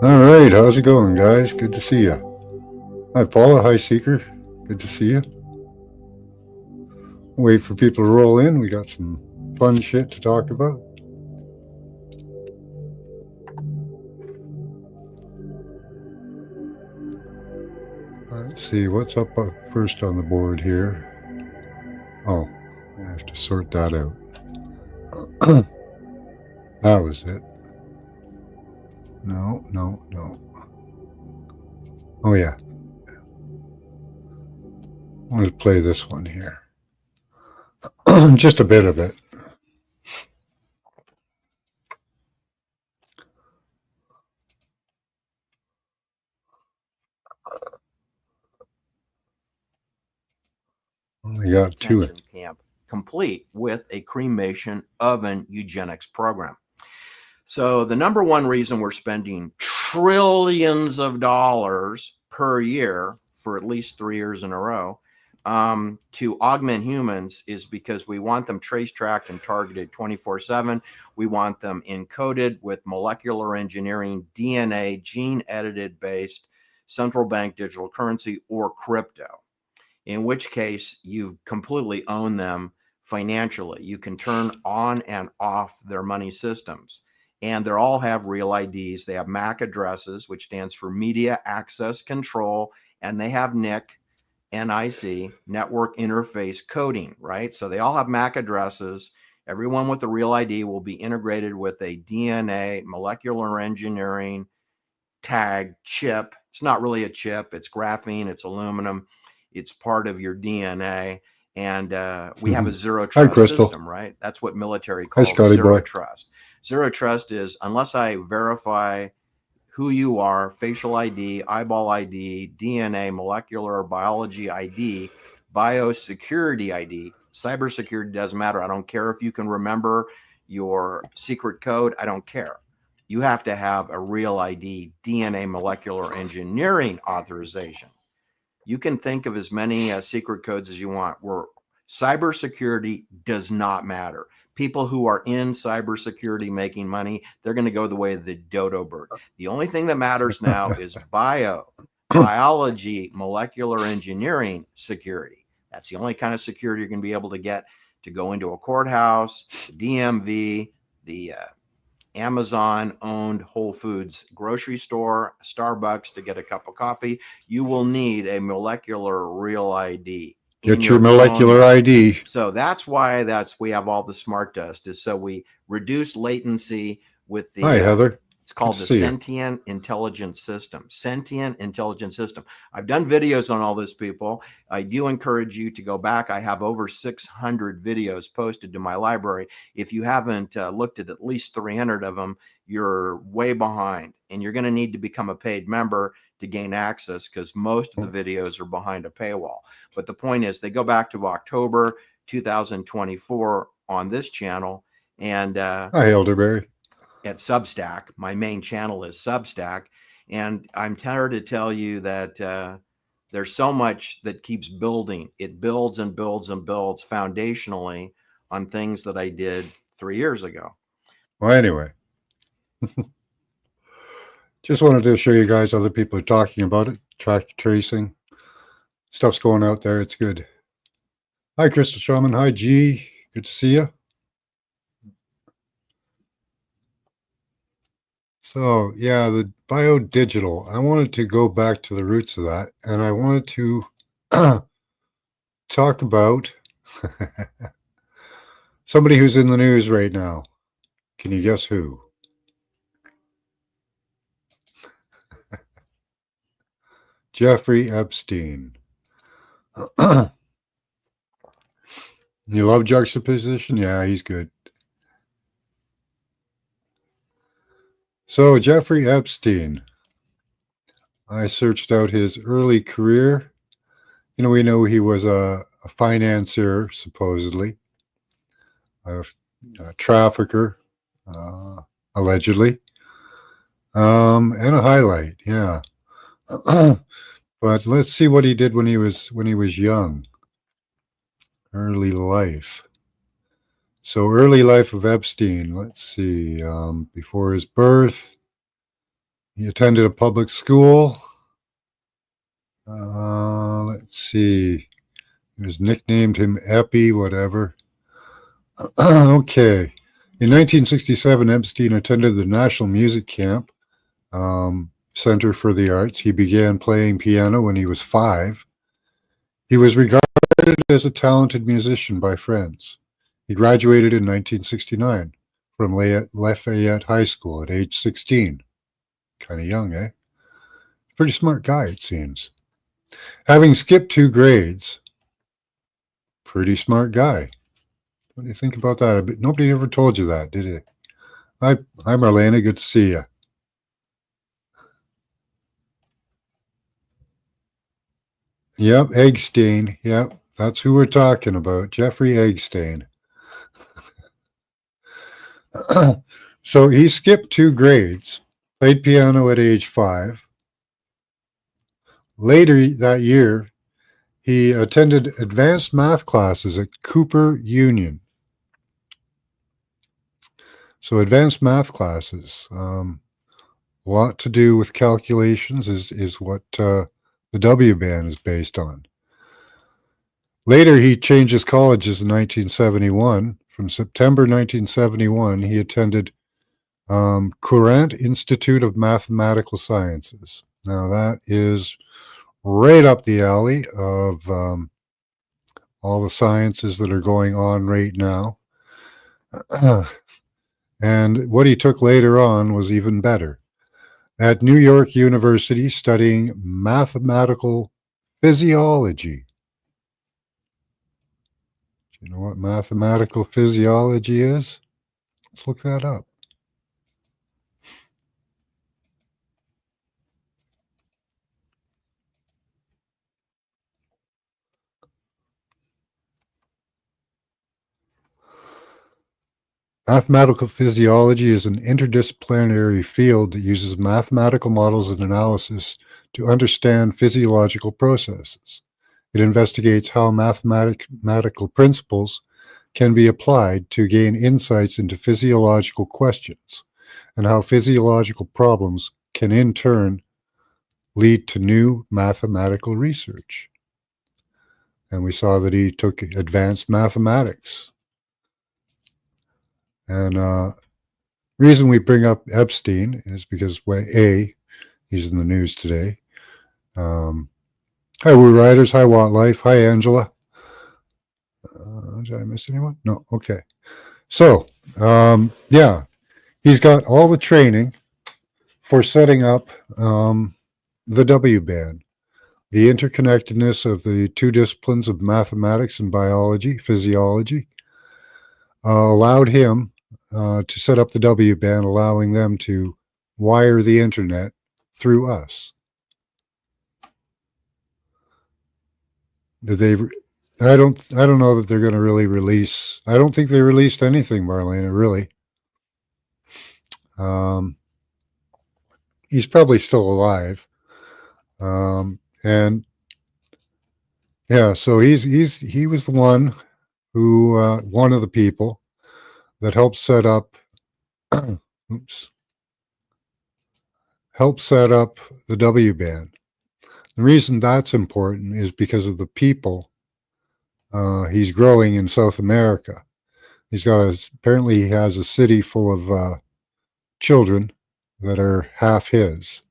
All right, how's it going, guys? Good to see you. Hi, Paula. Hi, Seeker. Good to see you. Wait for people to roll in. We got some fun shit to talk about. Let's see what's up first on the board here. Oh, I have to sort that out. That was it. No. Oh, yeah. I'm going to play this one here. Just a bit of it. Only got two. Camp complete with a cremation oven eugenics program. So the number one reason we're spending trillions of dollars per year for at least 3 years in a row to augment humans is because we want them trace tracked and targeted 24/7. We want them encoded with molecular engineering, DNA, gene edited based central bank digital currency or crypto, in which case you completely own them financially. You can turn on and off their money systems. And they all have real IDs. They have MAC addresses, which stands for Media Access Control, and they have NIC, Network Interface Coding, right? So they all have MAC addresses. Everyone with a real ID will be integrated with a DNA, molecular engineering tag chip. It's not really a chip. It's graphene. It's aluminum. It's part of your DNA. And we have a zero trust system, right? That's what military calls zero trust. Zero trust is unless I verify who you are, facial ID, eyeball ID, DNA, molecular biology ID, biosecurity ID, cybersecurity doesn't matter. I don't care if you can remember your secret code. I don't care. You have to have a real ID, DNA, molecular engineering authorization. You can think of as many secret codes as you want. Where cybersecurity does not matter. People who are in cybersecurity making money, they're going to go the way of the dodo bird. The only thing that matters now is biology, molecular engineering security. That's the only kind of security you're going to be able to get to go into a courthouse, the DMV, the Amazon-owned Whole Foods grocery store, Starbucks to get a cup of coffee. You will need a molecular real ID. Get your molecular ID. So that's why we have all the smart dust, is so we reduce latency with the Hi, Heather. It's called the Sentient Intelligence System. Sentient Intelligence System. I've done videos on all this, people. I do encourage you to go back. I have over 600 videos posted to my library. If you haven't looked at least 300 of them, you're way behind, and you're going to need to become a paid member to gain access, because most of the videos are behind a paywall. But the point is, they go back to October 2024 on this channel. And hi, Elderberry. At Substack. My main channel is Substack. And I'm tired to tell you that there's so much that keeps building. It builds and builds and builds foundationally on things that I did 3 years ago. Well, anyway, just wanted to show you guys other people are talking about it. Track tracing. Stuff's going out there. It's good. Hi, Crystal Shaman. Hi, G. Good to see you. So, yeah, the biodigital. I wanted to go back to the roots of that, and I wanted to talk about somebody who's in the news right now. Can you guess who? Jeffrey Epstein. You love juxtaposition? Yeah, he's good. So, Jeffrey Epstein. I searched out his early career. You know, we know he was a financier, supposedly, a trafficker, allegedly, and a highlight. Yeah. But let's see what he did when he was young. Early life. So early life of Epstein. Let's see. Before his birth, he attended a public school. Let's see. He was nicknamed him Epi, whatever. Okay. In 1967, Epstein attended the National Music Camp Center for the Arts. He began playing piano when he was 5. He was regarded as a talented musician by friends. He graduated in 1969 from Lafayette High School at age 16. Kind of young, eh? Pretty smart guy, it seems. Having skipped 2 grades, pretty smart guy. What do you think about that? Nobody ever told you that, did it? Hi, Marlena. Good to see you. Yep, Eggstein. Yep, that's who we're talking about. Jeffrey Eggstein. So he skipped 2 grades, played piano at age 5. Later that year, he attended advanced math classes at Cooper Union. So advanced math classes, a lot to do with calculations is what the W band is based on. Later, he changed his colleges in 1971. From September 1971, he attended Courant Institute of Mathematical Sciences. Now, that is right up the alley of all the sciences that are going on right now. And what he took later on was even better. At New York University, studying mathematical physiology. Do you know what mathematical physiology is? Let's look that up. Mathematical physiology is an interdisciplinary field that uses mathematical models and analysis to understand physiological processes. It investigates how mathematical principles can be applied to gain insights into physiological questions, and how physiological problems can in turn lead to new mathematical research. And we saw that he took advanced mathematics. And reason we bring up Epstein is because, he's in the news today. Hi, Woo Riders. Hi, Want Life. Hi, Angela. Did I miss anyone? No. Okay. So, yeah, he's got all the training for setting up the W band. The interconnectedness of the 2 disciplines of mathematics and biology, physiology, allowed him to set up the W band, allowing them to wire the internet through us. Did they? I don't know that they're going to really release. I don't think they released anything, Marlena. Really. He's probably still alive. And yeah, so he was the one who one of the people that helped set up helped set up the W band. The reason that's important is because of the people he's growing in South America. Apparently he has a city full of children that are half his.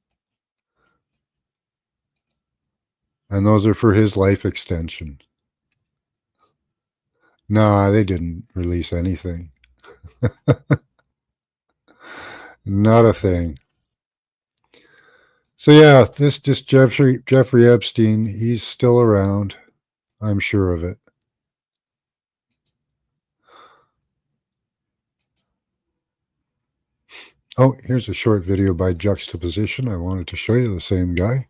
And those are for his life extension. Nah, they didn't release anything. Not a thing. So yeah, this just Jeffrey Epstein, he's still around. I'm sure of it. Oh, here's a short video by Juxtaposition. I wanted to show you the same guy.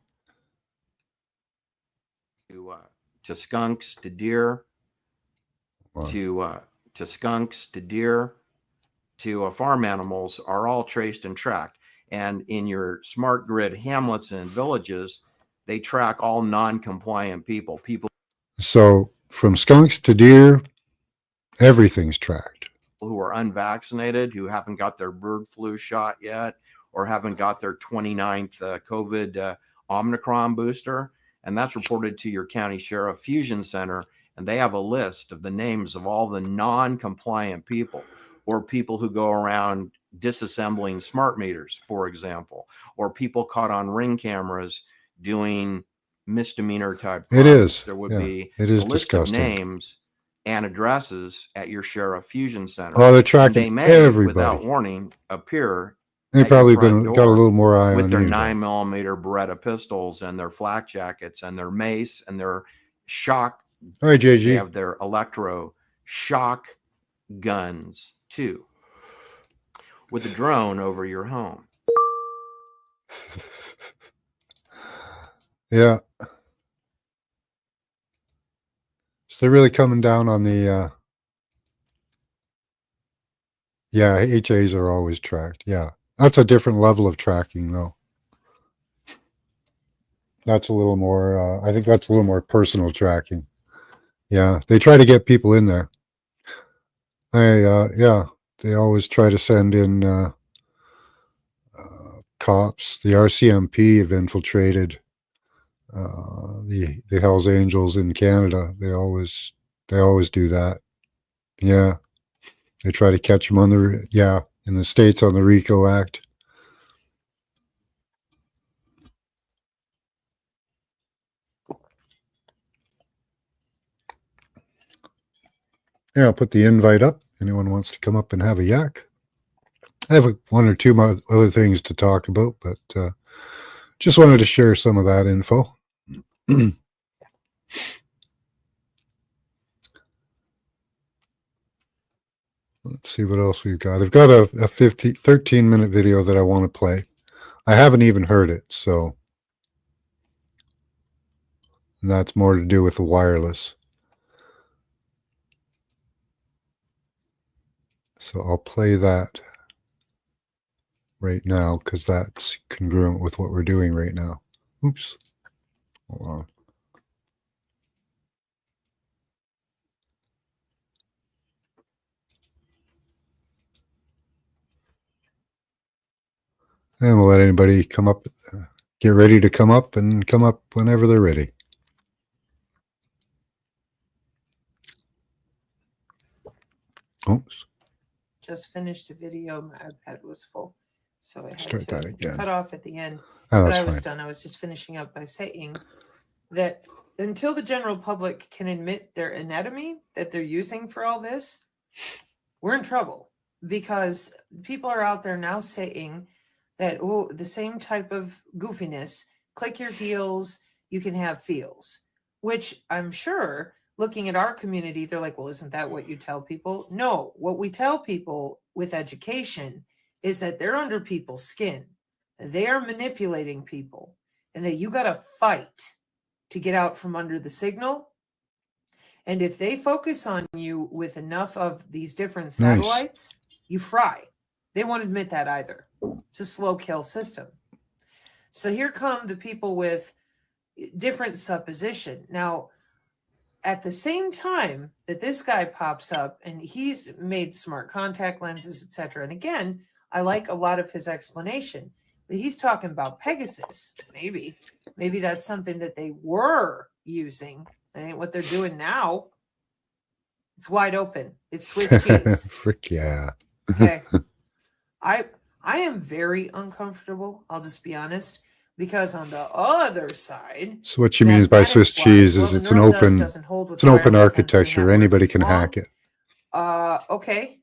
To skunks, to deer, to skunks, to deer, to farm animals are all traced and tracked. And in your smart grid hamlets and villages, they track all non-compliant people. So from skunks to deer, everything's tracked. Who are unvaccinated, who haven't got their bird flu shot yet, or haven't got their 29th COVID Omicron booster. And that's reported to your county sheriff fusion center. And they have a list of the names of all the non-compliant people, or people who go around disassembling smart meters, for example, or people caught on ring cameras doing misdemeanor type crimes. It is. There would Yeah, be it is a list disgusting. of names and addresses at your sheriff fusion center. Oh, they're And tracking they may, everybody. without warning, appear They've at your probably front got a door little more eye with on their you. 9mm Beretta pistols and their flak jackets and their mace and their shock. All right, They JG. have their electro shock guns too, with a drone over your home. Yeah. So they're really coming down on the yeah, HAs are always tracked. Yeah. That's a different level of tracking though. That's a little more I think that's a little more personal tracking. Yeah, they try to get people in there. Yeah, they always try to send in cops. The RCMP have infiltrated the Hells Angels in Canada. They always do that. Yeah, they try to catch them on the in the States on the RICO Act. Yeah, I'll put the invite up. Anyone wants to come up and have a yak? I have one or two other things to talk about, but just wanted to share some of that info. Let's see what else we've got. I've got a 13-minute video that I want to play. I haven't even heard it, so and that's more to do with the wireless. So I'll play that right now because that's congruent with what we're doing right now. Oops. Hold on. And we'll let anybody come up, get ready to come up and come up whenever they're ready. Oops. Just finished a video. My iPad was full, so I had Start to that again. cut off at the end. Oh, But that's I was fine. done. I was just finishing up by saying that until the general public can admit their anatomy that they're using for all this, we're in trouble, because people are out there now saying that, oh, the same type of goofiness, click your heels, you can have feels, which I'm sure looking at our community, they're like, well, isn't that what you tell people? No, what we tell people with education is that they're under people's skin. They are manipulating people, and that you got to fight to get out from under the signal. And if they focus on you with enough of these different satellites, you fry. They won't admit that either. It's a slow kill system. So here come the people with different supposition. Now, at the same time that this guy pops up and he's made smart contact lenses, etc. And again, I like a lot of his explanation, but he's talking about Pegasus. Maybe that's something that they were using. That ain't what they're doing now. It's wide open. It's Swiss cheese. Frick yeah. Okay. I am very uncomfortable. I'll just be honest, because on the other side, So what she means by Swiss cheese is it's an open architecture. Anybody can hack it. Okay,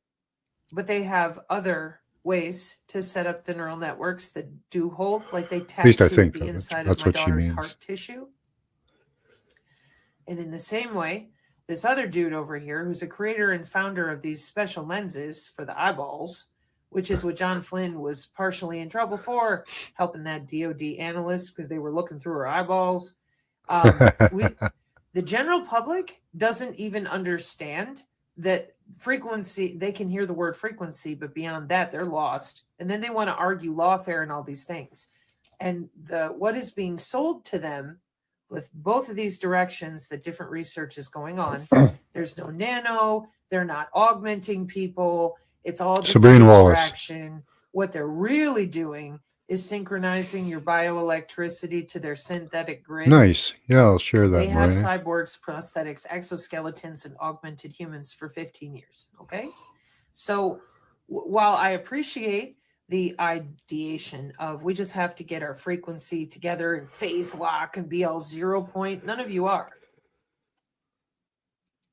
but they have other ways to set up the neural networks that do hold, like they tap least I through think the so. inside That's of my what she daughter's means. heart tissue. And in the same way, this other dude over here, who's a creator and founder of these special lenses for the eyeballs, which is what John Flynn was partially in trouble for, helping that DOD analyst because they were looking through her eyeballs. The general public doesn't even understand that frequency, they can hear the word frequency, but beyond that, they're lost. And then they want to argue lawfare and all these things. And what is being sold to them with both of these directions that different research is going on, there's no nano, they're not augmenting people, it's all just Sabrina a Wallace. distraction. What they're really doing is synchronizing your bioelectricity to their synthetic grid. Nice. Yeah, I'll share that, They have Marina. cyborgs, prosthetics, exoskeletons, and augmented humans for 15 years. Okay. So while I appreciate the ideation of we just have to get our frequency together and phase lock and be all 0 point, none of you are.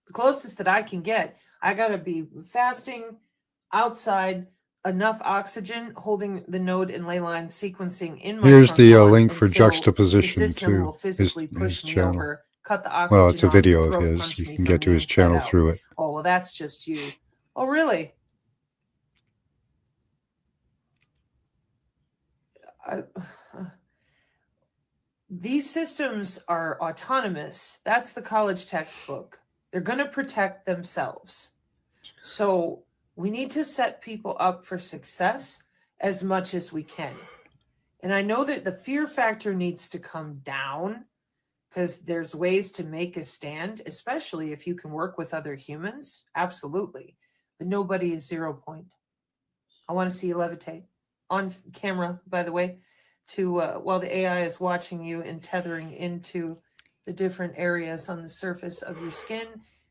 The closest that I can get, I got to be fasting outside, enough oxygen, holding the node and ley line sequencing in my Here's front the lawn link for until the juxtaposition system will to physically his push me channel. over, cut the oxygen Well, it's a off, video of throat his. punch You me can from get to the his inside channel out. through it. Oh, well, that's just you. Oh, really? These systems are autonomous. That's the college textbook. They're going to protect themselves. So we need to set people up for success as much as we can. And I know that the fear factor needs to come down because there's ways to make a stand, especially if you can work with other humans. Absolutely. But nobody is 0 point. I want to see you levitate on camera, by the way, to while the AI is watching you and tethering into the different areas on the surface of your skin,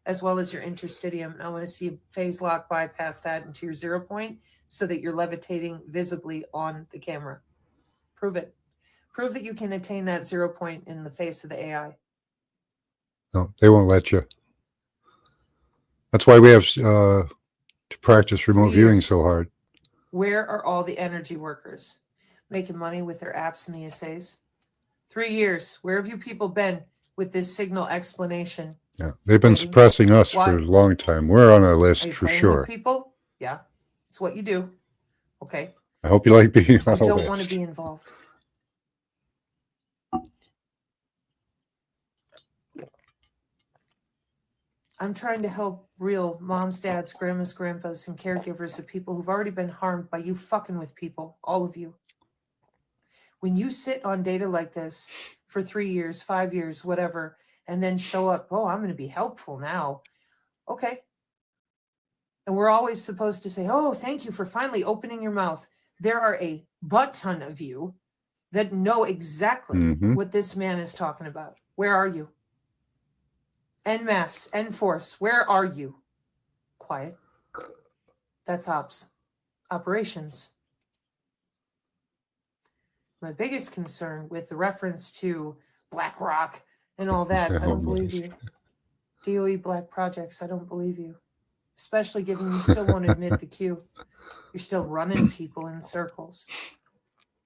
as well as your interstitium. And I want to see you phase lock bypass that into your 0 point so that you're levitating visibly on the camera. Prove it. Prove that you can attain that 0 point in the face of the AI. No, they won't let you. That's why we have to practice remote viewing years. so hard. Where are all the energy workers making money with their apps and ESAs? 3 years. Where have you people been with this signal explanation? Yeah, they've been Ready? suppressing us Why? for a long time. We're on a Are list you for playing sure. with people? Yeah, it's what you do. Okay. I hope you like being You on a don't want to list. be involved. I'm trying to help real moms, dads, grandmas, grandpas, and caregivers of people who've already been harmed by you fucking with people, all of you. When you sit on data like this for 3 years, 5 years, whatever, and then show up, oh, I'm going to be helpful now. Okay. And we're always supposed to say, oh, thank you for finally opening your mouth. There are a butt ton of you that know exactly what this man is talking about. Where are you? En masse, en force, where are you? Quiet. That's ops. Operations. My biggest concern with the reference to BlackRock and all that, I don't believe you. DOE Black Projects, I don't believe you. Especially given you still won't admit the Q. You're still running people in circles.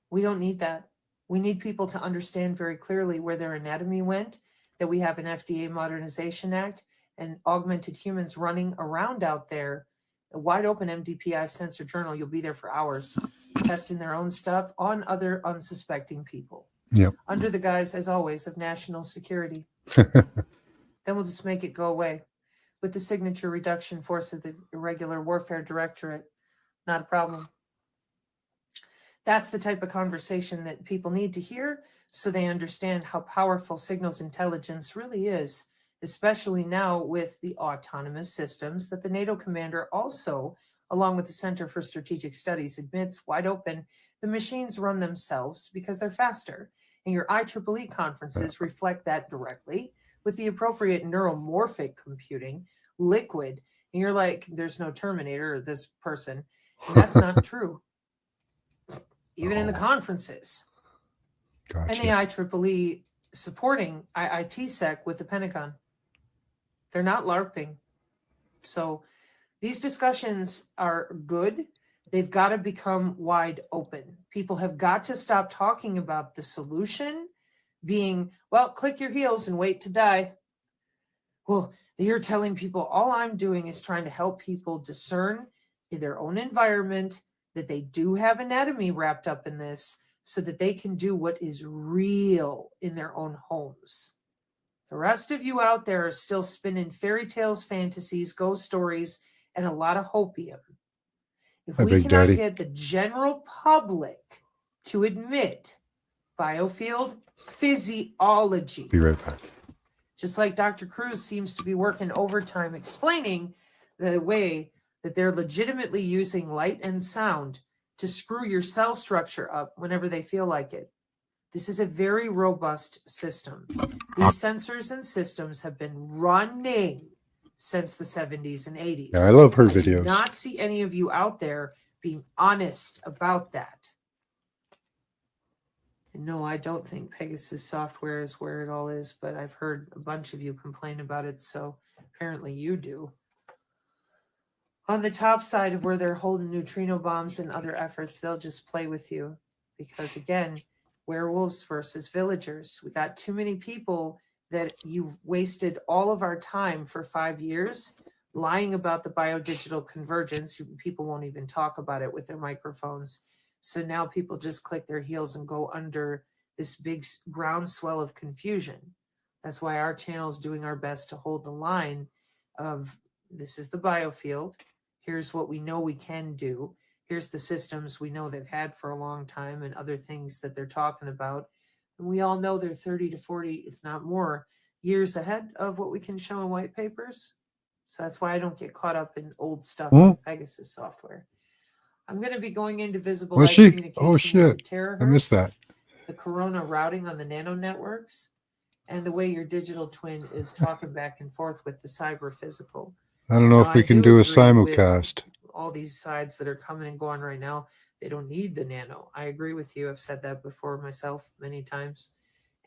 We don't need that. We need people to understand very clearly where their anatomy went, that we have an FDA Modernization Act and augmented humans running around out there. A wide open MDPI sensor journal, you'll be there for hours testing their own stuff on other unsuspecting people. Yep. Under the guise, as always, of national security. Then we'll just make it go away with the signature reduction force of the Irregular Warfare Directorate. Not a problem. That's the type of conversation that people need to hear so they understand how powerful signals intelligence really is, especially now with the autonomous systems that the NATO commander also, along with the Center for Strategic Studies, admits wide open. The machines run themselves because they're faster. And your IEEE conferences reflect that directly with the appropriate neuromorphic computing, liquid. And you're like, there's no Terminator or this person. And that's not true. Even in the conferences. Gotcha. And the IEEE supporting IITSEC with the Pentagon. They're not LARPing. So these discussions are good. They've got to become wide open. People have got to stop talking about the solution being, well, click your heels and wait to die. Well, you're telling people all I'm doing is trying to help people discern in their own environment that they do have anatomy wrapped up in this so that they can do what is real in their own homes. The rest of you out there are still spinning fairy tales, fantasies, ghost stories, and a lot of hopium. If Hi, we Big cannot Daddy. get the general public to admit biofield physiology, Be right back. just like Dr. Cruz seems to be working overtime explaining the way that they're legitimately using light and sound to screw your cell structure up whenever they feel like it. This is a very robust system. These sensors and systems have been running since the 70s and 80s. Yeah, I love her I do videos. not see any of you out there being honest about that. And no, I don't think Pegasus software is where it all is, but I've heard a bunch of you complain about it, so apparently you do. On the top side of where they're holding neutrino bombs and other efforts, they'll just play with you. Because again, werewolves versus villagers. We got too many people that you've wasted all of our time for 5 years lying about the biodigital convergence. People won't even talk about it with their microphones. So now people just click their heels and go under this big groundswell of confusion. That's why our channel is doing our best to hold the line of this is the biofield. Here's what we know we can do. Here's the systems we know they've had for a long time and other things that they're talking about. And we all know they're 30 to 40, if not more, years ahead of what we can show in white papers. So that's why I don't get caught up in old stuff like Pegasus software. I'm going to be going into visible Was light she? communication Oh, with shit. the terahertz, I missed that. the corona routing on the nano networks, and the way your digital twin is talking back and forth with the cyber physical. I don't know Now, if we I can do do a agree with simulcast. all these sides that are coming and going right now, they don't need the nano. I agree with you. I've said that before myself many times.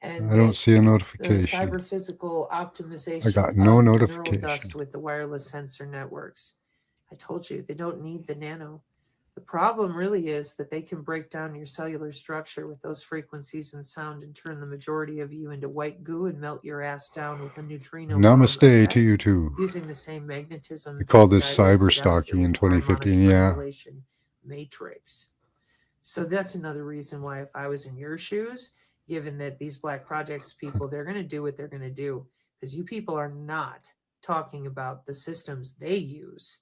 And I don't see a the notification. cyber physical optimization I got no of the neural notification. dust with the wireless sensor networks. I told you they don't need the nano. The problem really is that they can break down your cellular structure with those frequencies and sound and turn the majority of you into white goo and melt your ass down with a neutrino bomb Namaste effect, to you too. using the same magnetism. They called that this I listed cyber out stalking here in with the harmonic 2015. Yeah. triangulation matrix. So that's another reason why, if I was in your shoes, given that these Black Projects people, they're going to do what they're going to do, because you people are not talking about the systems they use.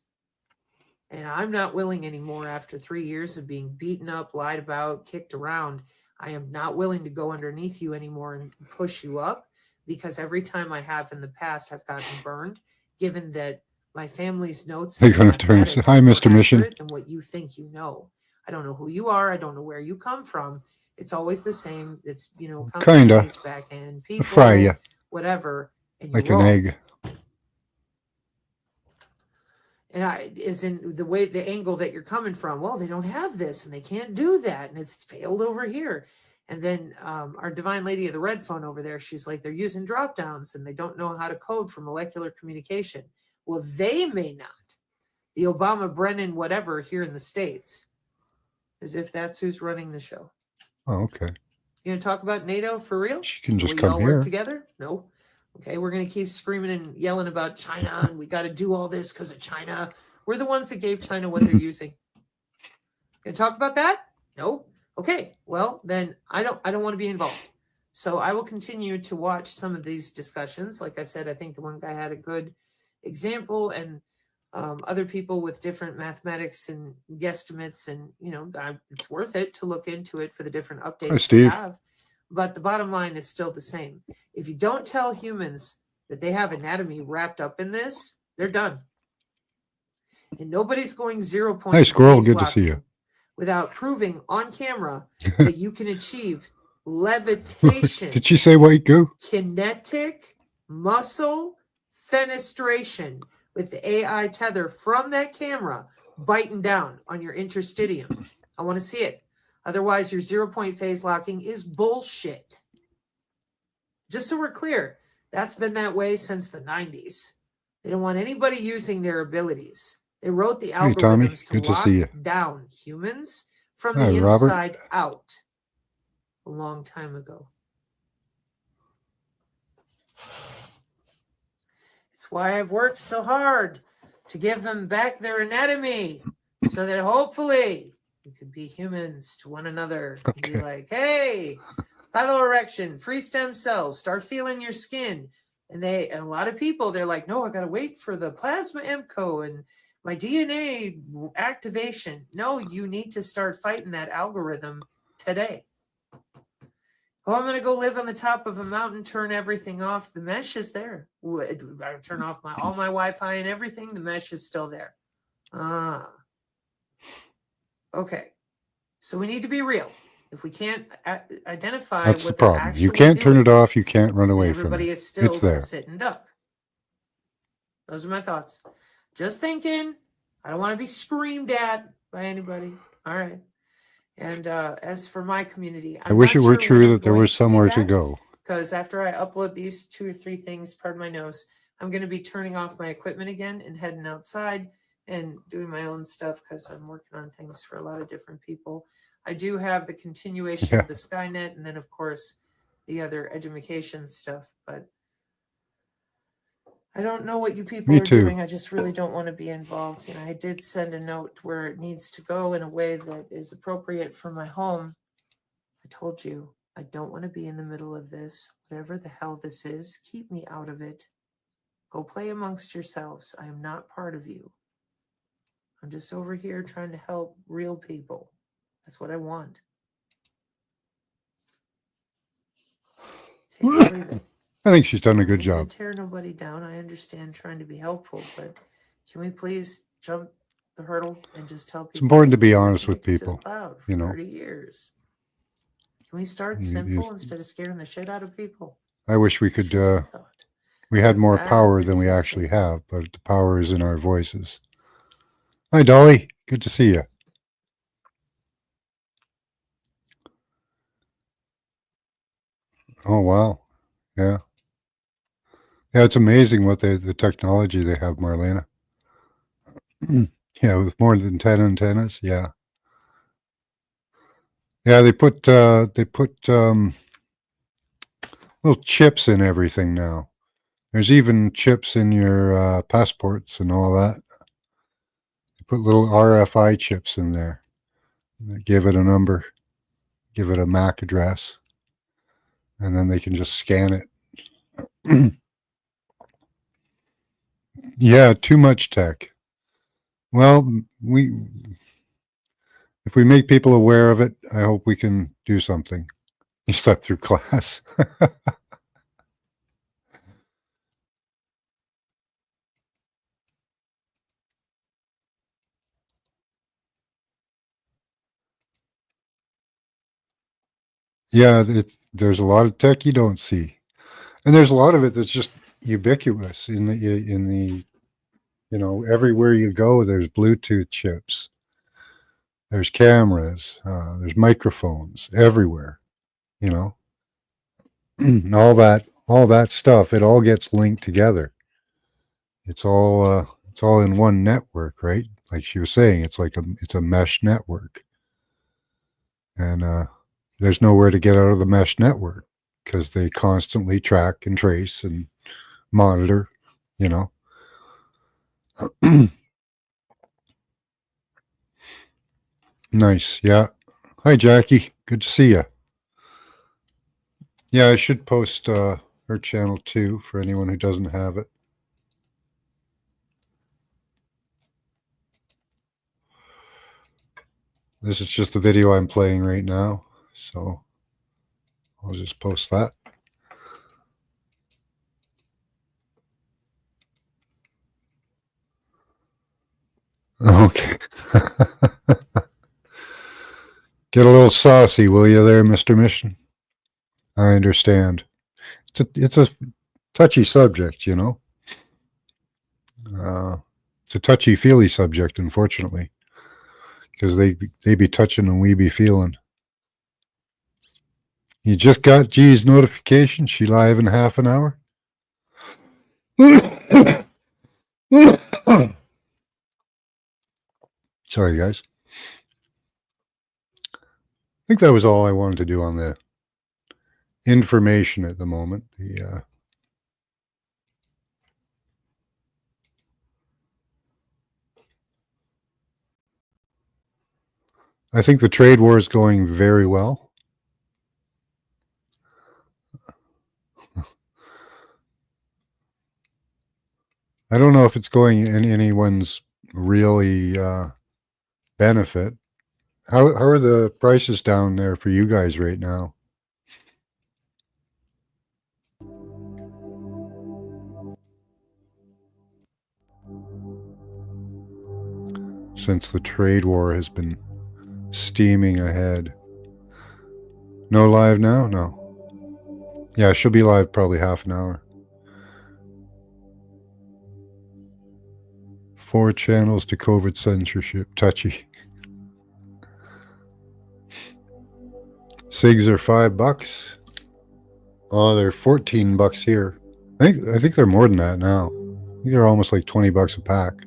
And I'm not willing anymore, after 3 years of being beaten up, lied about, kicked around, I am not willing to go underneath you anymore and push you up, because every time I have in the past, I've gotten burned, given that my family's notes They're gonna turn and say, "Hi, Mr. Mission." than what you think you know. I don't know who you are. I don't know where you come from. It's always the same. It's, Kinda. companies, back end people, Fry ya whatever. And like you're an wrong. egg. And I is in the way, the angle that you're coming from. Well, they don't have this and they can't do that, and it's failed over here. And then our divine lady of the red phone over there, she's like, they're using drop downs and they don't know how to code for molecular communication. Well, they may not. The Obama, Brennan, whatever here in the States, as if that's who's running the show. Oh, okay. You gonna talk about NATO for real? She can just We come all here. work together? No. Okay, we're gonna keep screaming and yelling about China, and we got to do all this because of China. We're the ones that gave China what they're using. Gonna talk about that? No. Okay. Well, then I don't want to be involved. So I will continue to watch some of these discussions. Like I said, I think the one guy had a good example, and other people with different mathematics and guesstimates, and it's worth it to look into it for the different updates they Steve. have. But the bottom line is still the same. If you don't tell humans that they have anatomy wrapped up in this, they're done. And nobody's going 0 point. Hi, Squirrel. phase Good to see you. locking without proving on camera that you can achieve levitation, Did she say white goo? kinetic muscle fenestration with the AI tether from that camera biting down on your interstitium. I want to see it. Otherwise, your 0 point phase locking is bullshit. Just so we're clear, that's been that way since the 90s. They don't want anybody using their abilities. They wrote the Hey, Tommy. algorithms Good to to lock see you. down humans from Hi, the Robert. inside out a long time ago. It's why I've worked so hard to give them back their anatomy, so that hopefully we could be humans to one another and be Okay. like, hey, piloerection, free stem cells, start feeling your skin. And a lot of people, they're like, no, I got to wait for the plasma EMCO and my DNA activation. No, you need to start fighting that algorithm today. Oh, I'm going to go live on the top of a mountain, turn everything off. The mesh is there. I turn off all my Wi-Fi and everything. The mesh is still there. Ah. Okay. So we need to be real. If we can't identify That's what the they're problem. You actually can't turn doing, it off. You can't run away from everybody it. is still It's there. a sitting duck. Those are my thoughts. Just thinking. I don't want to be screamed at by anybody. All right. And as for my community, I wish it were true that there was somewhere to go. Because after I upload these 2 or 3 things, pardon my nose, I'm going to be turning off my equipment again and heading outside and doing my own stuff because I'm working on things for a lot of different people. I do have the continuation of the Skynet and then, of course, the other education stuff. But I don't know what you people Me are too. doing. I just really don't want to be involved. And I did send a note where it needs to go in a way that is appropriate for my home. I told you, I don't want to be in the middle of this. Whatever the hell this is, keep me out of it. Go play amongst yourselves. I am not part of you. I'm just over here trying to help real people. That's what I want. Take it or leave it. I think she's done a good I job. didn't tear nobody down. I understand trying to be helpful, but can we please jump the hurdle and just tell people? It's important to be we've been honest with connected to the people, cloud for you know. 30 years. Can we start You- simple instead of scaring the shit out of people? I wish we could. Just a thought. We had more Bad power than we criticism. actually have, but the power is in our voices. Hi, Dolly. Good to see you. Oh wow, yeah. Yeah, it's amazing what the technology they have, Marlena. Yeah, with more than 10 antennas. Yeah. Yeah, they put little chips in everything now. There's even chips in your passports and all that. They put little RFI chips in there. They give it a number, give it a MAC address, and then they can just scan it. Yeah, too much tech. Well, if we make people aware of it, I hope we can do something. You slept through class. Yeah, there's a lot of tech you don't see, and there's a lot of it that's just ubiquitous in the everywhere you go. There's Bluetooth chips, there's cameras, there's microphones everywhere. You know, and all that stuff. It all gets linked together. It's all in one network, right? Like she was saying, it's a mesh network, and there's nowhere to get out of the mesh network because they constantly track and trace and monitor, you know. Nice. Yeah. Hi, Jackie. Good to see you. Yeah, I should post her channel too for anyone who doesn't have it. This is just the video I'm playing right now, so I'll just post that. Okay. Get a little saucy, will you there, Mr. Mission? I understand. It's a touchy subject, you know. It's a touchy-feely subject, unfortunately, because they be touching and we be feeling. You just got G's notification. She live in half an hour. Sorry, guys. I think that was all I wanted to do on the information at the moment. I think the trade war is going very well. I don't know if it's going in anyone's really benefit. How are the prices down there for you guys right now? Since the trade war has been steaming ahead. No live now? No. Yeah, she'll be live probably half an hour. 4 channels to COVID censorship. Touchy. SIGs are $5. Oh, they're $14 here. I think they're more than that now. I think they're almost like $20 a pack.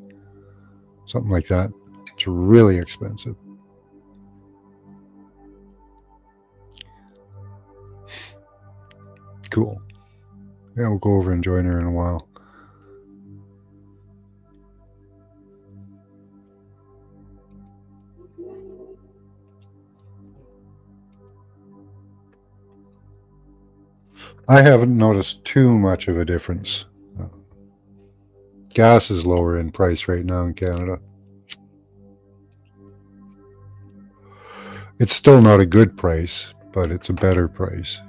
Something like that. It's really expensive. Cool. Yeah, we'll go over and join her in a while. I haven't noticed too much of a difference. Gas is lower in price right now in Canada. It's still not a good price, but it's a better price.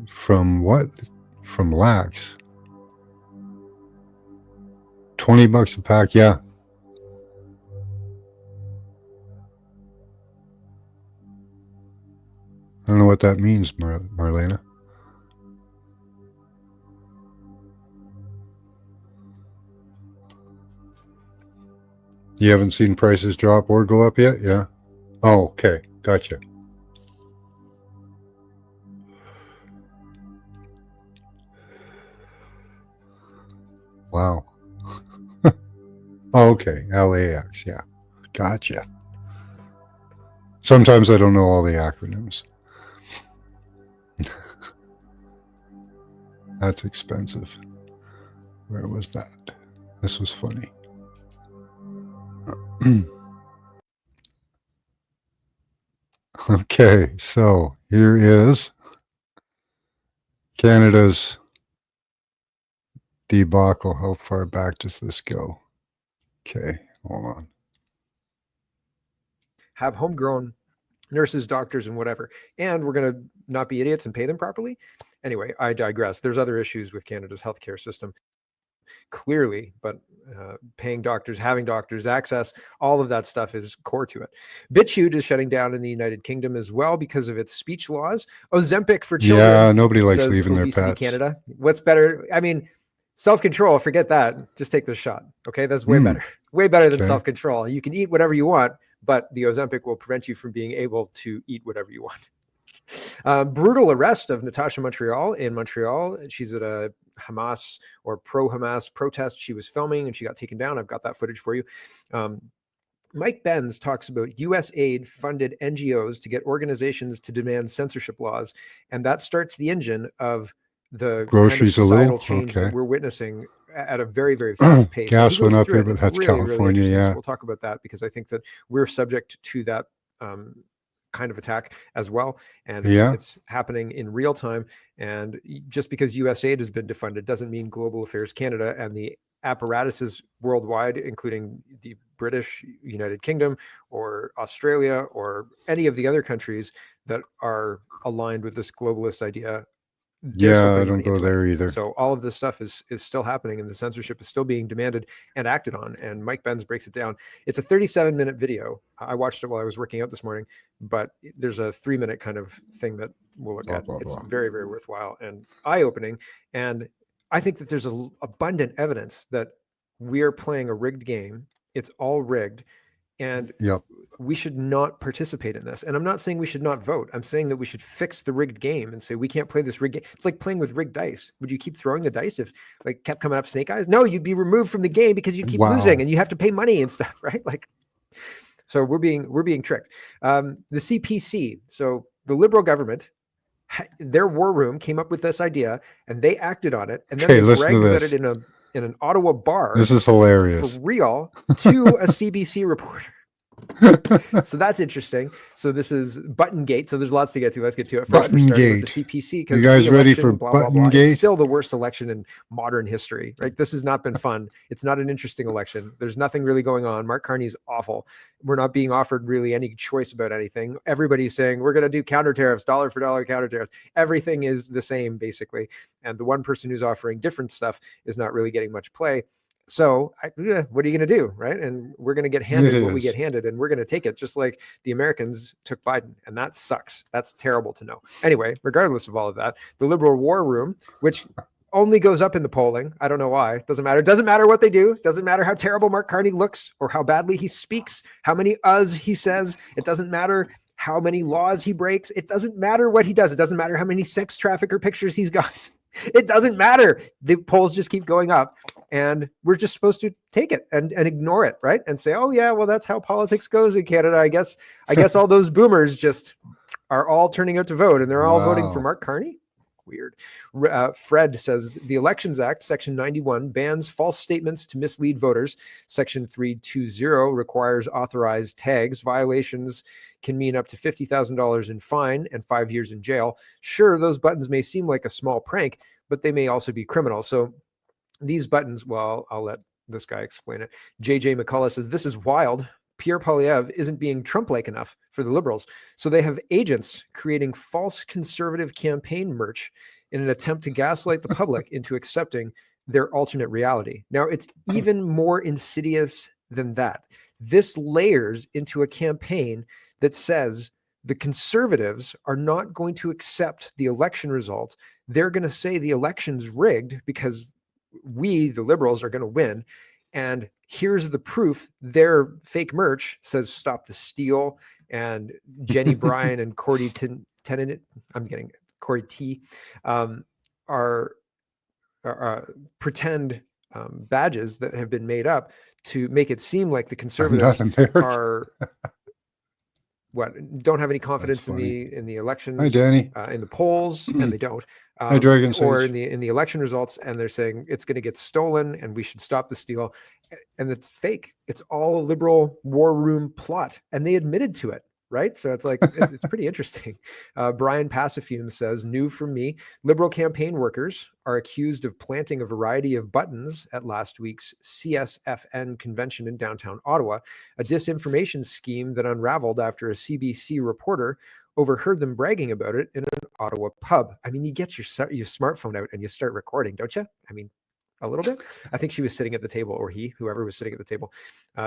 From what? From Lax. $20 a pack, yeah. I don't know what that means, Marlena. You haven't seen prices drop or go up yet? Yeah. Oh, okay. Gotcha. Wow. Oh, okay. LAX. Yeah. Gotcha. Sometimes I don't know all the acronyms. That's expensive. Where was that? This was funny. Okay, so here is Canada's debacle. How far back does this go? Okay, hold on. Have homegrown nurses, doctors, and whatever. And we're going to not be idiots and pay them properly. Anyway, I digress. There's other issues with Canada's healthcare system, clearly, but paying doctors, having doctors access, all of that stuff is core to it. BitChute is shutting down in the United Kingdom as well because of its speech laws. Ozempic for children. Yeah, nobody likes says leaving their Obesity pets. Canada. What's better? I mean, self-control, forget that. Just take the shot. Okay, that's way better. Way better than Okay. self-control. You can eat whatever you want, but the Ozempic will prevent you from being able to eat whatever you want. Brutal arrest of Natasha Montreal in Montreal. She's at a Hamas or pro-Hamas protest. She was filming and she got taken down. I've got that footage for you. Mike Benz talks about US aid funded NGOs to get organizations to demand censorship laws. And that starts the engine of the Groceries a societal little? change Okay. that we're witnessing at a very, very fast pace. And Gas he went goes up through here, it. but It's that's really, really California, interesting. So yeah. we'll talk about that because I think that we're subject to that kind of attack as well. And it's happening in real time. And just because USAID has been defunded doesn't mean Global Affairs Canada and the apparatuses worldwide, including the British, United Kingdom, or Australia, or any of the other countries that are aligned with this globalist idea. Yeah, I don't go there either. So all of this stuff is still happening, and the censorship is still being demanded and acted on. And Mike Benz breaks it down. It's a 37-minute video. I watched it while I was working out this morning, but there's a 3-minute kind of thing that we'll look at. It's very, very worthwhile and eye-opening. And I think that there's abundant evidence that we are playing a rigged game. It's all rigged, and we should not participate in this. And I'm not saying we should not vote. I'm saying that we should fix the rigged game and say we can't play this rigged game. It's like playing with rigged dice. Would you keep throwing the dice if like kept coming up snake eyes? No, you'd be removed from the game because you keep losing and you have to pay money and stuff, right? Like, so we're being tricked. The CPC, so the Liberal government, their war room came up with this idea and they acted on it, and then they bragged about it in an Ottawa bar. This is hilarious. For real, to a CBC reporter. So that's interesting. So this is Buttongate. So there's lots to get to. Let's get to it first. We're starting with the CPC because You guys the ready election, for blah, blah, blah. It's Buttongate? still the worst election in modern history, right? This has not been fun. It's not an interesting election. There's nothing really going on. Mark Carney's awful. We're not being offered really any choice about anything. Everybody's saying we're going to do counter tariffs, dollar for dollar counter tariffs. Everything is the same basically. And the one person who's offering different stuff is not really getting much play. So what are you going to do, right? And we're going to get handed what we get handed, and we're going to take it just like the Americans took Biden, and that sucks. That's terrible to know. Anyway, regardless of all of that, the Liberal War Room, which only goes up in the polling. I don't know why. It doesn't matter. It doesn't matter what they do. It doesn't matter how terrible Mark Carney looks or how badly he speaks, how many he says. It doesn't matter how many laws he breaks. It doesn't matter what he does. It doesn't matter how many sex trafficker pictures he's got. It doesn't matter. The polls just keep going up, and we're just supposed to take it and ignore it, right? And say, oh yeah, well, that's how politics goes in Canada. I guess all those boomers just are all turning out to vote, and they're all voting for Mark Carney. Weird. Fred says the Elections Act, Section 91, bans false statements to mislead voters. Section 320 requires authorized tags. Violations can mean up to $50,000 in fine and 5 years in jail. Sure, those buttons may seem like a small prank, but they may also be criminal. So these buttons, well, I'll let this guy explain it. JJ McCullough says, this is wild. Pierre Poilievre isn't being Trump-like enough for the Liberals. So they have agents creating false conservative campaign merch in an attempt to gaslight the public into accepting their alternate reality. Now, it's even more insidious than that. This layers into a campaign that says the conservatives are not going to accept the election result. They're going to say the election's rigged because we, the Liberals, are going to win. And here's the proof. Their fake merch says "Stop the Steal," and Jenny Bryan and Corey Tennant, I'm getting Corey T, are pretend badges that have been made up to make it seem like the conservatives are don't have any confidence in the election. Hi, Danny. In the polls, and they don't. Hi, Dragon or Sage. in the election results, and they're saying it's going to get stolen and we should stop the steal, and it's fake. It's all a liberal war room plot, and they admitted to it, right? So it's like it's pretty interesting. Brian Passafume says, new from me, Liberal campaign workers are accused of planting a variety of buttons at last week's CSFN convention in downtown Ottawa, a disinformation scheme that unraveled after a CBC reporter overheard them bragging about it in an Ottawa pub. I mean, you get your smartphone out and you start recording, don't you? I mean, a little bit. I think she was sitting at the table, or whoever was sitting at the table.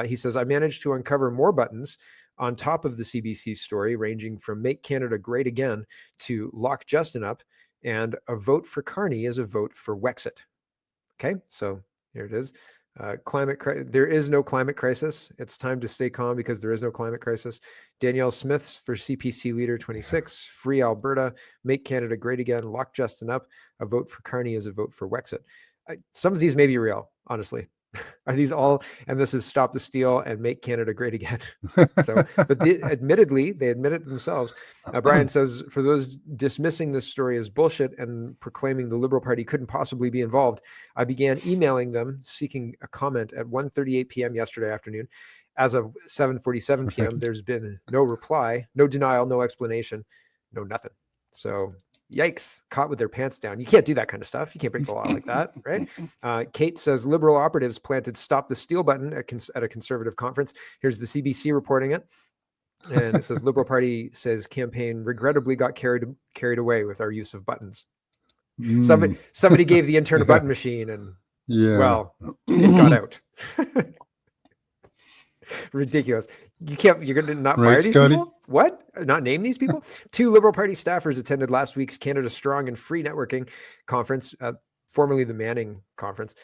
He says, I managed to uncover more buttons on top of the CBC story, ranging from Make Canada Great Again to Lock Justin Up, and a vote for Carney is a vote for Wexit. Okay, so here it is. There is no climate crisis. It's time to stay calm because there is no climate crisis. Danielle Smiths for CPC Leader 26, Free Alberta, Make Canada Great Again, Lock Justin Up, a vote for Carney is a vote for Wexit. Some of these may be real, honestly. Are these all? And this is Stop the Steal and Make Canada Great Again. So, but admittedly, they admit it themselves. Brian says, for those dismissing this story as bullshit and proclaiming the Liberal Party couldn't possibly be involved, I began emailing them seeking a comment at 1:38 p.m. yesterday afternoon. As of 7:47 p.m., there's been no reply, no denial, no explanation, no nothing. So yikes, caught with their pants down. You can't do that kind of stuff. You can't break the law like that, right? Kate says Liberal operatives planted Stop the Steal button at a conservative conference. Here's the CBC reporting it. And it says Liberal Party says campaign regrettably got carried away with our use of buttons. Somebody gave the intern a button machine, and well, it got out. Ridiculous. You're going to not fire these people? What? Not name these people? 2 Liberal Party staffers attended last week's Canada Strong and Free Networking Conference, formerly the Manning Conference,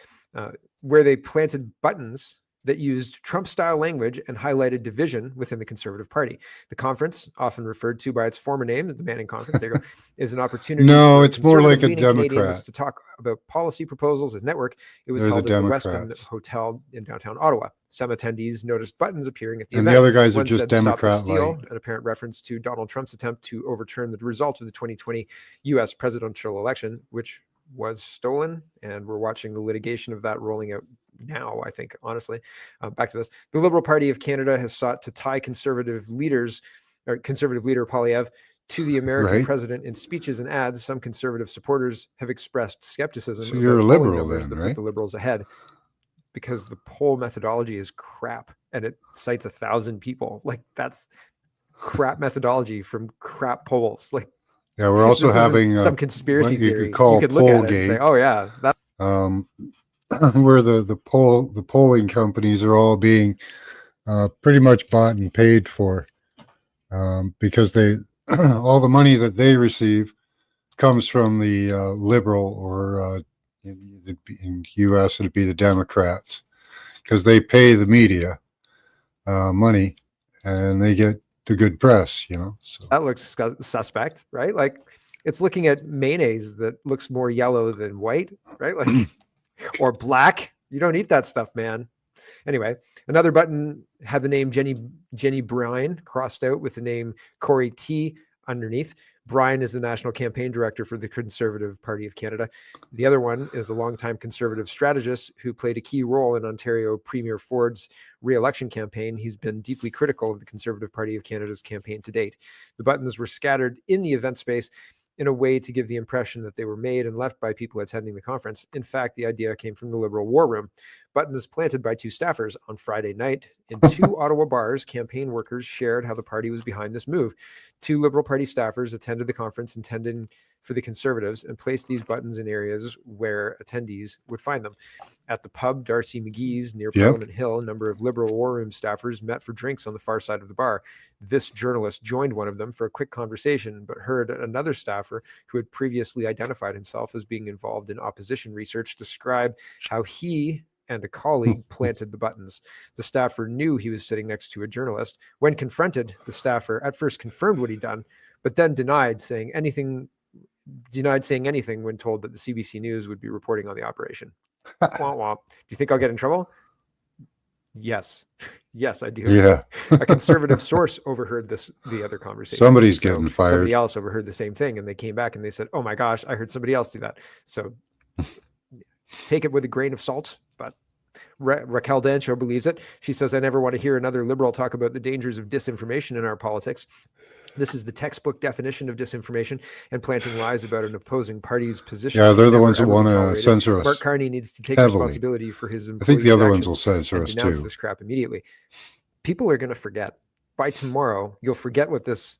where they planted buttons that used Trump-style language and highlighted division within the Conservative Party. The conference, often referred to by its former name, the Manning Conference, there you go, is an opportunity no, for it's more like a Canadians Democrat to talk about policy proposals and network. It was held at the Westin Hotel in downtown Ottawa. Some attendees noticed buttons appearing at the event. And the other guys are One just said, "Stop the Democrat Steal," like. an apparent reference to Donald Trump's attempt to overturn the result of the 2020 U.S. presidential election, which was stolen, and we're watching the litigation of that rolling out now, I think, honestly. Back to this. The Liberal Party of Canada has sought to tie conservative leader Poilievre to the American Right. president in speeches and ads. Some conservative supporters have expressed skepticism So about you're a polling Liberal numbers then, that put right? the Liberals ahead, because the poll methodology is crap and it cites 1,000 people. Like, that's crap methodology from crap polls. Like, Yeah, we're also this isn't having some conspiracy what you theory. could call You could look at it and Pollgate. say, "Oh yeah, that." Where the polling companies are all being pretty much bought and paid for, because they all the money that they receive comes from the liberal, or in U.S. it'd be the Democrats, because they pay the media money and they get the good press, So That looks suspect, right? Like, it's looking at mayonnaise that looks more yellow than white, right? Like, or black. You don't eat that stuff, man. Anyway, another button had the name Jenny Bryan crossed out with the name Corey T underneath. Bryan is the national campaign director for the Conservative Party of Canada. The other one is a longtime conservative strategist who played a key role in Ontario Premier Ford's re-election campaign. He's been deeply critical of the Conservative Party of Canada's campaign to date. The buttons were scattered in the event space in a way to give the impression that they were made and left by people attending the conference. In fact, the idea came from the Liberal War Room. Buttons planted by two staffers on Friday night in two Ottawa bars. Campaign workers shared how the party was behind this move. Two Liberal Party staffers attended the conference intended for the Conservatives and placed these buttons in areas where attendees would find them. At the pub Darcy McGee's near Parliament Hill, a number of Liberal War Room staffers met for drinks on the far side of the bar. This journalist joined one of them for a quick conversation, but heard another staffer who had previously identified himself as being involved in opposition research describe how he and a colleague planted the buttons. The staffer knew he was sitting next to a journalist. When confronted, the staffer at first confirmed what he'd done, but then denied saying anything when told that the CBC News would be reporting on the operation. Womp womp. Do you think I'll get in trouble? Yes. Yes, I do. Yeah. A conservative source overheard the other conversation. Somebody's getting fired. Somebody else overheard the same thing, and they came back and they said, "Oh my gosh, I heard somebody else do that." So take it with a grain of salt, but Raquel Dancho believes it. She says, "I never want to hear another Liberal talk about the dangers of disinformation in our politics. This is the textbook definition of disinformation and planting lies about an opposing party's position." Yeah, they're the Never, ones that ever be want to tolerated. censor us. Mark Carney needs to take heavily. responsibility for his I think employees' the other ones will actions censor and us denounce too. this crap immediately. People are going to forget. By tomorrow, you'll forget what this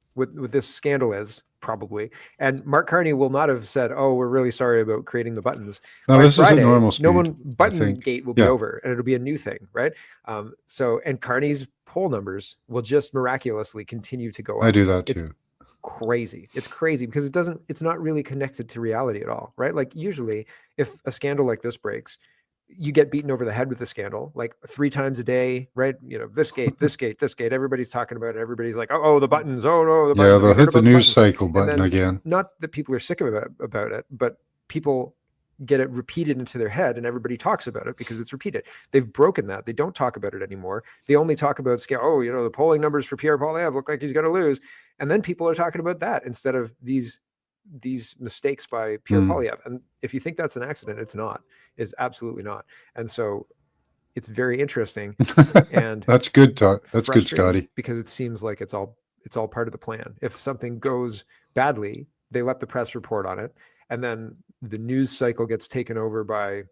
scandal is, probably. And Mark Carney will not have said, "Oh, we're really sorry about creating the buttons." No, By this Friday, is at normal speed. Button think. Gate will be Yeah. over, and it'll be a new thing, right? And Carney's poll numbers will just miraculously continue to go up. I do that It's too. crazy. It's crazy because it's not really connected to reality at all, right? Like, usually if a scandal like this breaks, you get beaten over the head with the scandal like 3 times a day, right? This gate, this gate, this gate. Everybody's talking about it. Everybody's like, oh, the buttons. Oh no, the buttons. Yeah, Have you they'll heard hit the about news buttons?" cycle And button then, again. not that people are sick of it, about it, but people get it repeated into their head and everybody talks about it because it's repeated. They've broken that. They don't talk about it anymore. They only talk about scale. Oh, the polling numbers for Pierre Poilievre look like he's going to lose. And then people are talking about that instead of these mistakes by Pierre Poilievre. And if you think that's an accident, it's not. It's absolutely not. And so it's very interesting and That's good talk. That's good, frustrating Scotty. because it seems like it's all part of the plan. If something goes badly, they let the press report on it, and then the news cycle gets taken over by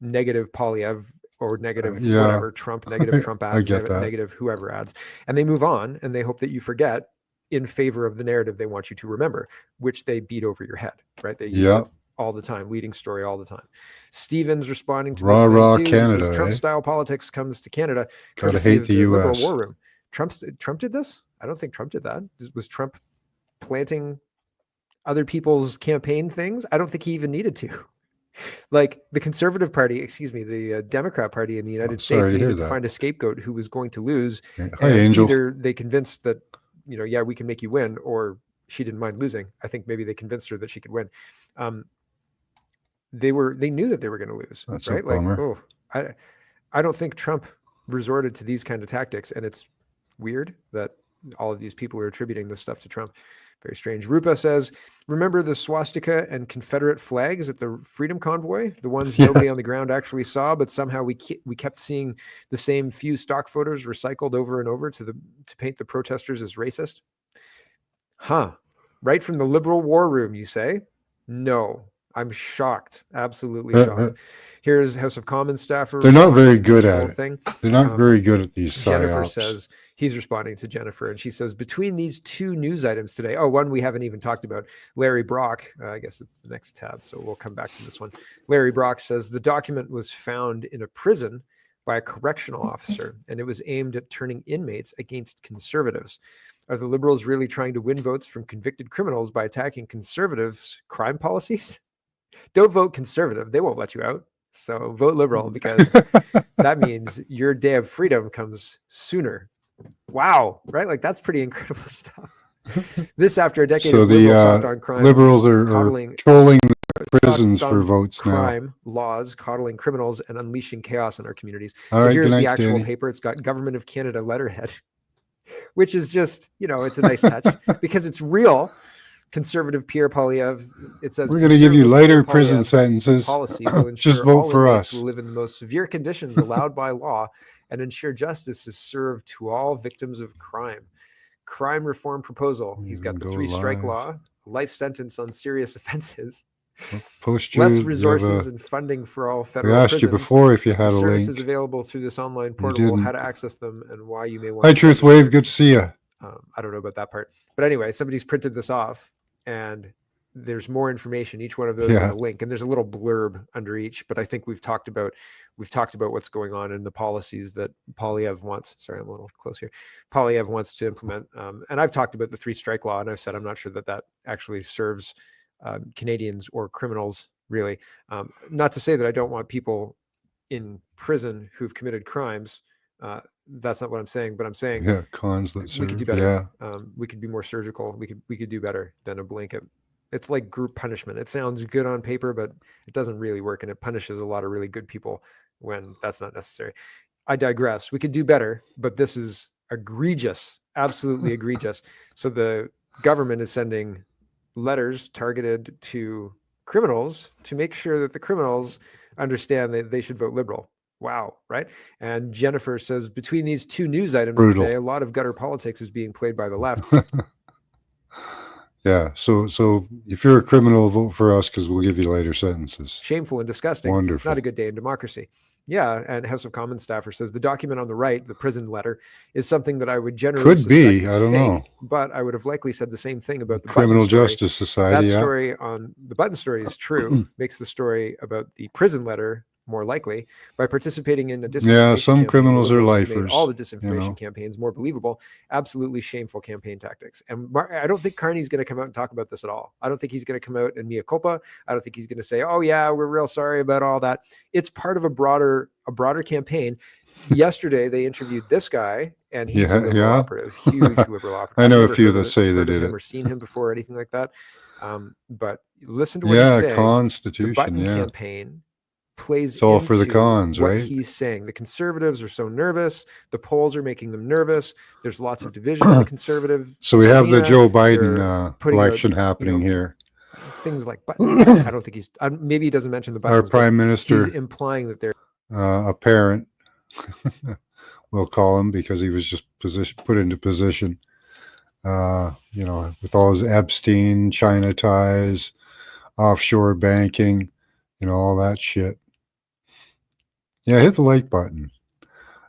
negative Poilievre or negative Yeah. whatever, Trump, negative Trump I ads, get that. negative whoever ads, and they move on and they hope that you forget in favor of the narrative they want you to remember, which they beat over your head, right? They use Yeah. it all the time, leading story all the time. Stevens responding to Rah, this rah, thing too. Canada, He says, Trump eh? style politics comes to Canada. Gotta courtesy hate of the Liberal US. War Room. Trump did this? I don't think Trump did that. Was Trump planting other people's campaign things? I don't think he even needed to. Like, the Conservative Party, the Democrat Party in the United sorry States to hear needed to that. find a scapegoat who was going to lose. Hi, And Angel. either they convinced that, yeah, we can make you win, or she didn't mind losing. I think maybe they convinced her that she could win. They knew that they were going to lose, That's a right? Like, bummer. I don't think Trump resorted to these kind of tactics, and it's weird that all of these people are attributing this stuff to Trump. Very strange. Rupa says, remember the swastika and Confederate flags at the Freedom Convoy? The ones Yeah. nobody on the ground actually saw, but somehow we kept seeing the same few stock photos recycled over and over to paint the protesters as racist? Huh. Right from the liberal war room, you say? No. I'm shocked. Absolutely shocked. Here's House of Commons staffer. They're not responding very to good this at whole it. thing. They're not very good at these Jennifer psyops. says, he's responding to Jennifer, and she says, between these two news items today, one we haven't even talked about, Larry Brock, I guess it's the next tab, so we'll come back to this one. Larry Brock says, the document was found in a prison by a correctional officer, and it was aimed at turning inmates against conservatives. Are the Liberals really trying to win votes from convicted criminals by attacking conservatives' crime policies? Don't vote conservative. They won't let you out. So vote Liberal, because that means your day of freedom comes sooner. Wow. Right? Like, that's pretty incredible stuff. This after a decade So of liberal the soft on crime, liberals are coddling trolling the soft prisons on for votes now. crime laws, coddling criminals, and unleashing chaos in our communities. All So right, here's good the night, actual Danny. paper. It's got Government of Canada letterhead, which is just, it's a nice touch because it's real. Conservative Pierre Poilievre, it says, We're going to give you conservative lighter Pierre prison Poilievre's sentences. policy will ensure Just vote all for inmates us. will live in the most severe conditions allowed by law and ensure justice is served to all victims of crime. Crime reform proposal. He's got the Go 3-strike live. law, life sentence on serious offenses, Post you. less you resources have and funding for all we federal asked you prisons. before if you had a Services link. available through this online portal, how didn't. to access them, and why you may want Hi, to Truth register. Wave. Good to see you. I don't know about that part, but anyway, somebody's printed this off, and there's more information. Each one of those has Yeah. a link, and there's a little blurb under each. But I think we've talked about what's going on in the policies that Poilievre wants. Sorry, I'm a little close here. Poilievre wants to implement, and I've talked about the 3-strike law, and I've said I'm not sure that actually serves Canadians or criminals really. Not to say that I don't want people in prison who've committed crimes. That's not what I'm saying, but I'm saying Yeah, cons that we could do serve. better. Yeah. We could be more surgical. We could do better than a blanket. It's like group punishment. It sounds good on paper, but it doesn't really work, and it punishes a lot of really good people when that's not necessary. I digress. We could do better, but this is egregious, absolutely egregious. So the government is sending letters targeted to criminals to make sure that the criminals understand that they should vote Liberal. Wow, right? And Jennifer says, between these two news items Brutal. today, a lot of gutter politics is being played by the left. Yeah. So if you're a criminal, vote for us because we'll give you lighter sentences. Shameful and disgusting. Wonderful. Not a good day in democracy. Yeah, and House of Commons staffer says the document on the right, the prison letter, is something that I would generally Could suspect be. is I don't fake, know. but I would have likely said the same thing about the Criminal Button story. Justice Society. That Yeah. story on the Button story is true, makes the story about the prison letter more likely. By participating in a disinformation Yeah, some campaign, criminals the are liberals have made lifers, all the disinformation know. campaigns more believable. Absolutely shameful campaign tactics. And I don't think Carney's going to come out and talk about this at all. I don't think he's going to come out and mea culpa. I don't think he's going to say, oh yeah, we're real sorry about all that. It's part of a broader campaign. Yesterday they interviewed this guy, and he's a Yeah, liberal yeah. operative, huge liberal operative. I know I've a few never that say they heard of did him it. or seen him before or anything like that. But listen to what Yeah, he's saying. The Constitution. Button Yeah. campaign plays It's all for the into cons, what right? he's saying. The conservatives are so nervous. The polls are making them nervous. There's lots of division in the conservative. So we have the arena. Joe They're Biden putting out, election happening here. things like buttons. I don't think he's. Maybe he doesn't mention the Our buttons. but prime he's minister, implying that they're a parent, we'll call him because he was just put into position. With all his Epstein, China ties, offshore banking, all that shit. Yeah, hit the like button.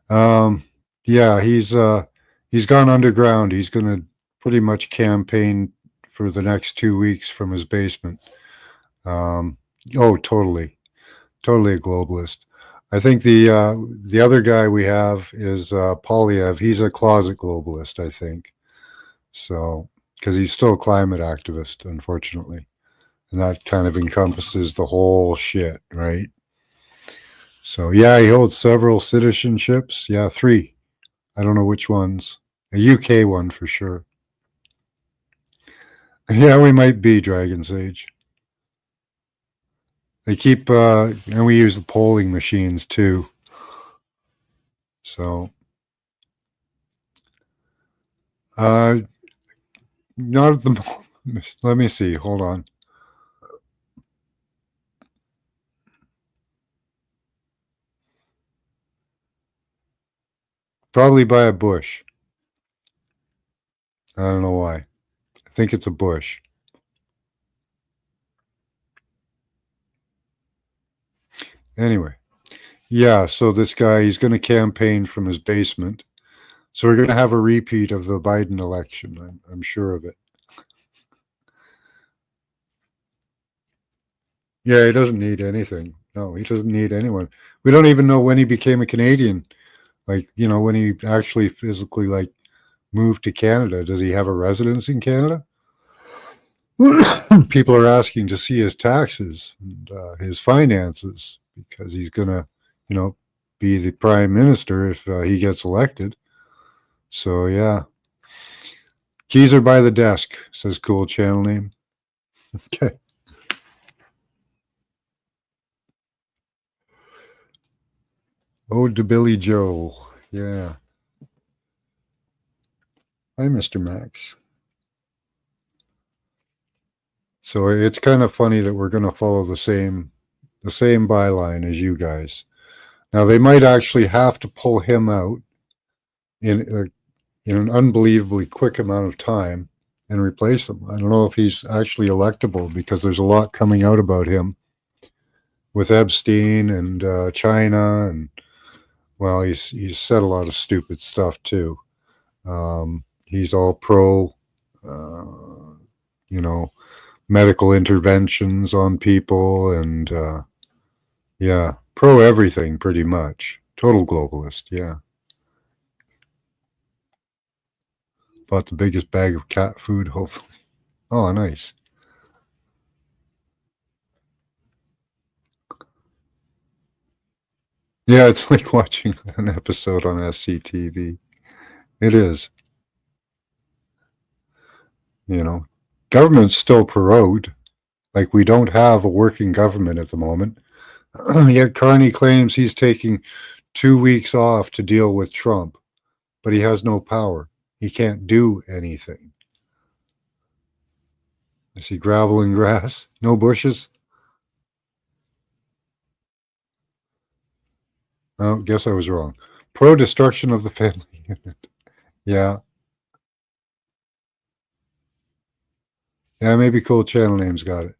Yeah, he's gone underground. He's going to pretty much campaign for the next 2 weeks from his basement. Totally a globalist. I think the other guy we have is Poilievre. He's a closet globalist, I think. So, because he's still a climate activist, unfortunately, and that kind of encompasses the whole shit, right? So, yeah, he holds several citizenships. Yeah, 3. I don't know which ones. A UK one for sure. Yeah, we might be Dragon Sage. They keep, and we use the polling machines too. So, Not at the moment. Let me see. Hold on. Probably by a bush. I don't know why. I think it's a bush. Anyway, yeah, so this guy, he's going to campaign from his basement. So we're going to have a repeat of the Biden election. I'm sure of it. Yeah, he doesn't need anything. No, he doesn't need anyone. We don't even know when he became a Canadian. Like, when he actually physically like moved to Canada. Does he have a residence in Canada? People are asking to see his taxes and his finances because he's gonna, be the prime minister if he gets elected. So yeah, keys are by the desk. Says cool channel name. Okay. Ode to Billy Joe. Yeah. Hi, Mr. Max. So it's kind of funny that we're going to follow the same byline as you guys. Now they might actually have to pull him out in an unbelievably quick amount of time and replace him. I don't know if he's actually electable because there's a lot coming out about him with Epstein and China, and well, he's said a lot of stupid stuff too. He's all pro, medical interventions on people, and yeah, pro everything pretty much. Total globalist, yeah. Bought the biggest bag of cat food, hopefully. Oh, nice. Yeah, it's like watching an episode on SCTV. It is. Government's still prorogued. Like, we don't have a working government at the moment. Yet Carney claims he's taking 2 weeks off to deal with Trump, but he has no power. He can't do anything. I see gravel and grass, no bushes. Oh, guess I was wrong. Pro destruction of the family unit. Yeah. Yeah, maybe cool channel names got it.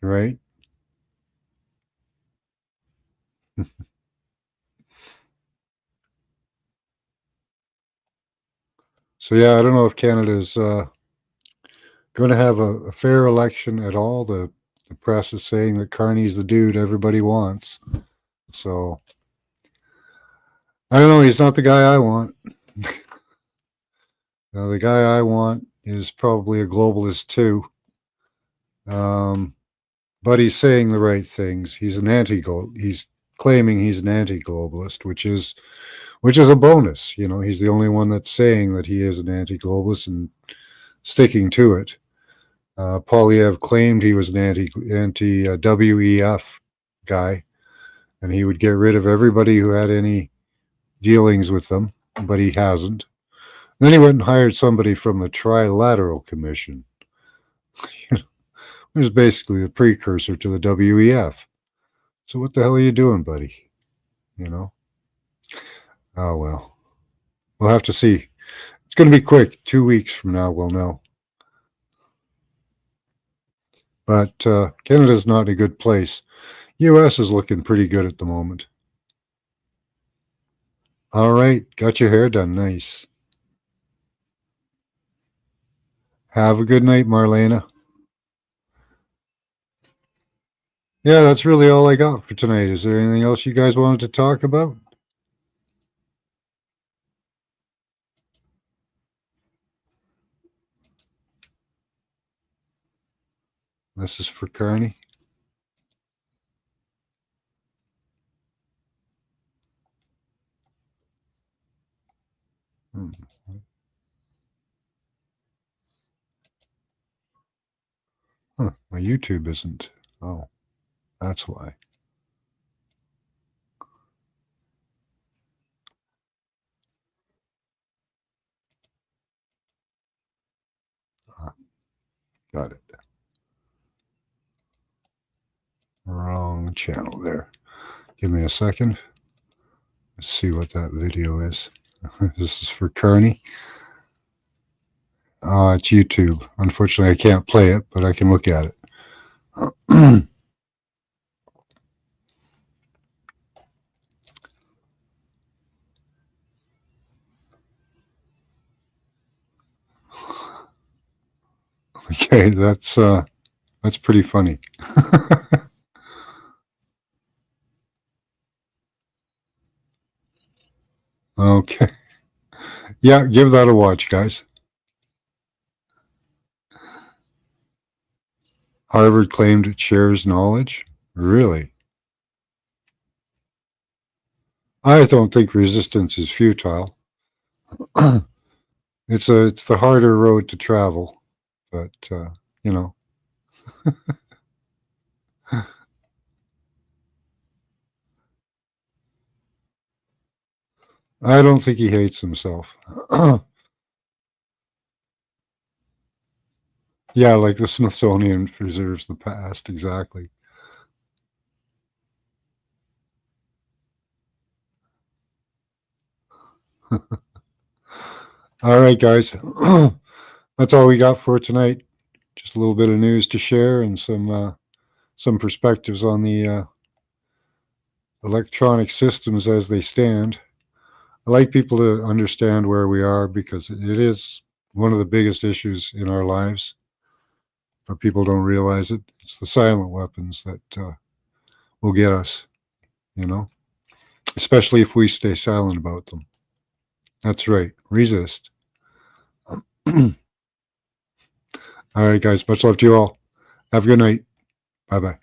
Right? So yeah, I don't know if Canada's going to have a fair election at all. The press is saying that Carney's the dude everybody wants. So I don't know. He's not the guy I want. The guy I want is probably a globalist too. But he's saying the right things. He's He's claiming he's an anti-globalist, which is a bonus. He's the only one that's saying that he is an anti-globalist and sticking to it. Polyev claimed he was an anti WEF guy, and he would get rid of everybody who had any dealings with them, but he hasn't. And then he went and hired somebody from the Trilateral Commission, which is basically the precursor to the WEF. So what the hell are you doing, buddy? Oh well, we'll have to see. It's going to be quick. 2 weeks from now, we'll know. But Canada's not in a good place. U.S. is looking pretty good at the moment. All right, got your hair done. Nice. Have a good night, Marlena. Yeah, that's really all I got for tonight. Is there anything else you guys wanted to talk about? This is for Carney. Huh, my YouTube isn't. Oh, that's why. Got it. Wrong channel there. Give me a second. Let's see what that video is. This is for Kearney. It's YouTube. Unfortunately, I can't play it, but I can look at it. Okay, that's pretty funny. Okay. Yeah, give that a watch, guys. Harvard claimed it shares knowledge. Really? I don't think resistance is futile. It's the harder road to travel, but you know. I don't think he hates himself. Yeah, like the Smithsonian preserves the past, exactly. All right, guys. That's all we got for tonight. Just a little bit of news to share and some perspectives on the electronic systems as they stand. I like people to understand where we are because it is one of the biggest issues in our lives, but people don't realize it. It's the silent weapons that will get us, you know, especially if we stay silent about them. That's right. Resist. All right, guys. Much love to you all. Have a good night. Bye-bye.